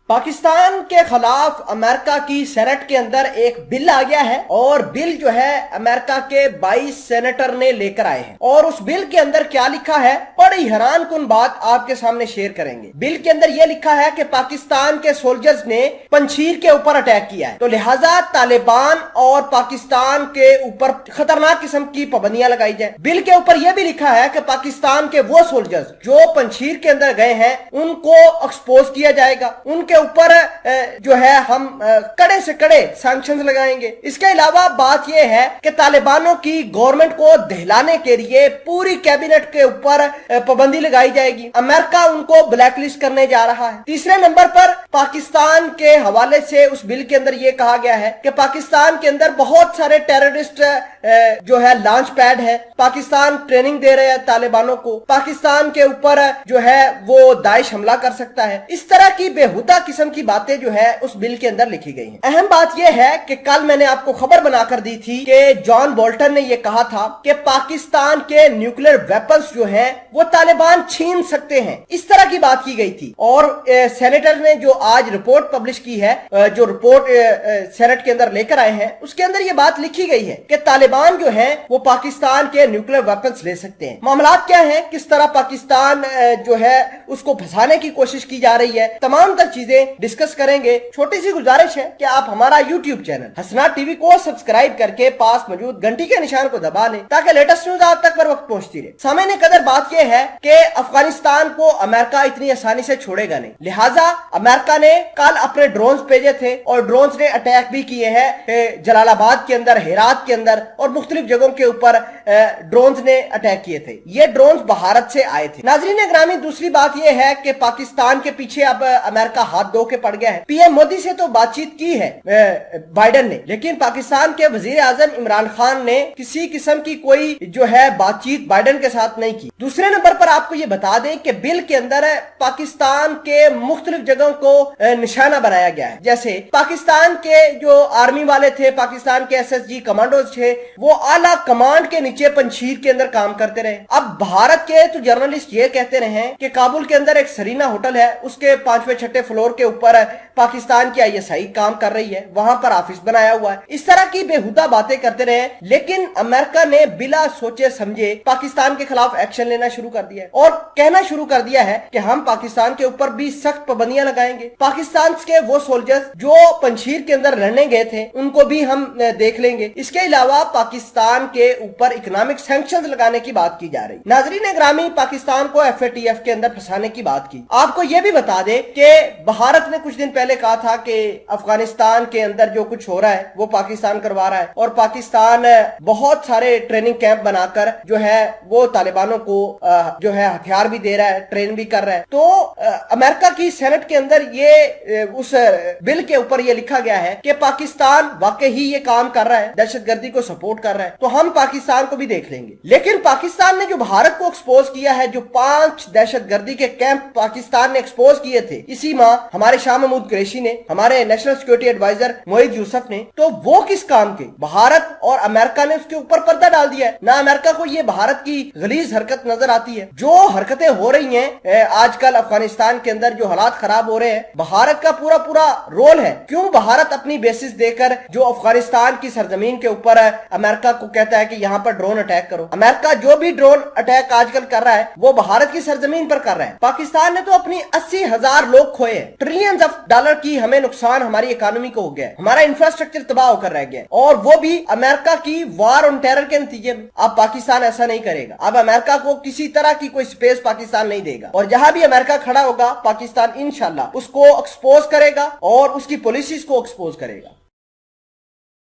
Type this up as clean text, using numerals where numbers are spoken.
पाकिस्तान के खिलाफ अमेरिका की सेनेट के अंदर एक बिल आ गया है और बिल जो है अमेरिका के 22 सेनेटर ने लेकर आए हैं और उस बिल के अंदर क्या लिखा है, बड़ी हैरानकुन बात आपके सामने शेयर करेंगे। बिल के अंदर यह लिखा है कि पाकिस्तान के सोल्जर्स ने पंजशीर के ऊपर अटैक किया है, तो लिहाजा तालिबान और पाकिस्तान के ऊपर खतरनाक किस्म की पाबंदियां लगाई जाए। बिल के ऊपर यह भी लिखा है कि पाकिस्तान के वो सोल्जर्स जो पंजशीर के अंदर गए हैं उनको एक्सपोज किया जाएगा, उनके ऊपर जो है हम कड़े से कड़े सैंक्शंस लगाएंगे। इसके अलावा बात यह है कि तालिबानों की गवर्नमेंट को दहलाने के लिए पूरी कैबिनेट के ऊपर पाबंदी लगाई जाएगी। अमेरिका उनको ब्लैकलिस्ट करने जा रहा है। तीसरे नंबर पर पाकिस्तान के हवाले से उस बिल के अंदर यह कहा गया है कि पाकिस्तान के अंदर बहुत सारे टेररिस्ट जो है लॉन्च पैड है, पाकिस्तान ट्रेनिंग दे रहे हैं तालिबानों को, पाकिस्तान के ऊपर जो है वो दाइश हमला कर सकता है। इस तरह की बेहुदा किस्म की बातें जो है उस बिल के अंदर लिखी गई हैं। अहम बात यह है कि कल मैंने आपको खबर बनाकर दी थी कि जॉन बोल्टन ने यह कहा था कि पाकिस्तान के न्यूक्लियर वेपन्स जो हैं वो तालिबान छीन सकते हैं। इस तरह की बात की गई थी और सेनेटर ने जो आज रिपोर्ट पब्लिश की है, जो रिपोर्ट सेनेट के अंदर लेकर आए हैं, उसके अंदर यह बात लिखी गई है कि तालिबान जो है वो पाकिस्तान के न्यूक्लियर वेपन्स ले सकते हैं। मामला क्या है, किस तरह पाकिस्तान जो है उसको फंसाने की कोशिश की जा रही है, तमाम तर चीजें डिस्कस करेंगे। छोटी सी गुजारिश है कि आप हमारा यूट्यूब चैनल हसनाट टीवी को सब्सक्राइब करके पास मौजूद घंटी के निशान को दबा लें ताकि लेटेस्ट न्यूज आप तक बर वक्त पहुंचती रहे। सामने कदर बात यह है कि अफगानिस्तान को अमेरिका इतनी आसानी से छोड़ेगा नहीं, लिहाजा अमेरिका ने कल अपने ड्रोन्स भेजे थे और ड्रोन्स ने अटैक भी किए हैं जलालाबाद के अंदर, हेरात के अंदर और मुख्तलिफ जगहों के ऊपर ड्रोन्स ने अटैक किए थे। ये ड्रोन्स भारत से आए थे। नाजरीन ग्रामी, दूसरी बात यह है कि पाकिस्तान के पीछे अब अमेरिका हाथ धो के पड़ गया है। पीएम मोदी से तो बातचीत की है बाइडेन ने, लेकिन पाकिस्तान के वजीर आजम इमरान खान ने किसी किस्म की कोई जो है बातचीत बाइडेन के साथ नहीं की। दूसरे नंबर पर आपको ये बता दें कि बिल के अंदर पाकिस्तान के मुख्तलिफ जगहों को निशाना बनाया गया है। जैसे पाकिस्तान के जो आर्मी वाले थे, पाकिस्तान के एसएसजी कमांडोज थे, वो आला कमांड के नीचे पंजशीर के अंदर काम करते रहे। अब भारत के तो जर्नलिस्ट ये कहते रहे कि काबुल के अंदर एक सरीना होटल है, उसके 5वें 6ठे फ्लोर के ऊपर पाकिस्तान की आईएसआई काम कर रही है, वहां पर ऑफिस बनाया हुआ है। इस तरह की बेहुदा बातें करते रहे, लेकिन अमेरिका ने बिला सोचे समझे पाकिस्तान के खिलाफ एक्शन लेना शुरू कर दिया है और कहना शुरू कर दिया है कि हम पाकिस्तान के ऊपर भी सख्त पाबंदियां लगाएंगे। पाकिस्तान के वो सोल्जर्स जो पंजशीर के अंदर लड़ने गए थे उनको भी हम देख लेंगे। इसके अलावा पाकिस्तान के ऊपर इकोनॉमिक सैंक्शंस लगाने की बात की जा रही। नाजरीन ग्रामी, पाकिस्तान को एफएटीएफ के अंदर फंसाने की बात की। आपको यह भी बता दे कि भारत ने कुछ दिन पहले कहा था कि अफगानिस्तान के अंदर जो कुछ हो रहा है वो पाकिस्तान करवा रहा है और पाकिस्तान बहुत सारे ट्रेनिंग कैंप बनाकर जो है वो तालिबानों को जो है हथियार भी दे रहा है, ट्रेन भी कर रहा है। तो अमेरिका की सेनेट के अंदर ये उस बिल के ऊपर ये लिखा गया है कि पाकिस्तान वाकई ही ये काम कर रहा है, दहशतगर्दी को सपोर्ट कर रहा है, तो हम पाकिस्तान को भी देख लेंगे। लेकिन पाकिस्तान ने जो भारत को एक्सपोज किया है, जो 5 दहशतगर्दी के कैंप पाकिस्तान ने एक्सपोज किए थे इसी माह हमारे शाह महमूद कुरैशी ने, हमारे नेशनल सिक्योरिटी एडवाइजर मोहित यूसुफ ने, तो वो किस काम के? भारत और अमेरिका ने उसके ऊपर पर्दा डाल दिया है। ना अमेरिका को ये भारत की गलीज हरकत नजर आती है। जो हरकतें हो रही हैं आजकल अफगानिस्तान के अंदर, जो हालात खराब हो रहे हैं, भारत का पूरा पूरा रोल है। क्यों भारत अपनी बेसिस देकर जो अफगानिस्तान की सरजमीन के ऊपर अमेरिका को कहता है कि यहाँ पर ड्रोन अटैक करो? अमेरिका जो भी ड्रोन अटैक आजकल कर रहा है वो भारत की सरजमीन पर कर रहा है। पाकिस्तान ने तो अपनी 80,000 लोग खोए हैं, ट्रिलियंस ऑफ डॉलर की हमें नुकसान हमारी इकोनॉमी को हो गया है, हमारा इंफ्रास्ट्रक्चर तबाह होकर रह गया है, और वो भी अमेरिका की वार ऑन टेरर के नतीजे में। अब पाकिस्तान ऐसा नहीं करेगा। अब अमेरिका को किसी तरह की कोई स्पेस पाकिस्तान नहीं देगा और जहां भी अमेरिका खड़ा होगा पाकिस्तान इंशाल्लाह उसको एक्सपोज करेगा और उसकी पॉलिसीज को एक्सपोज करेगा।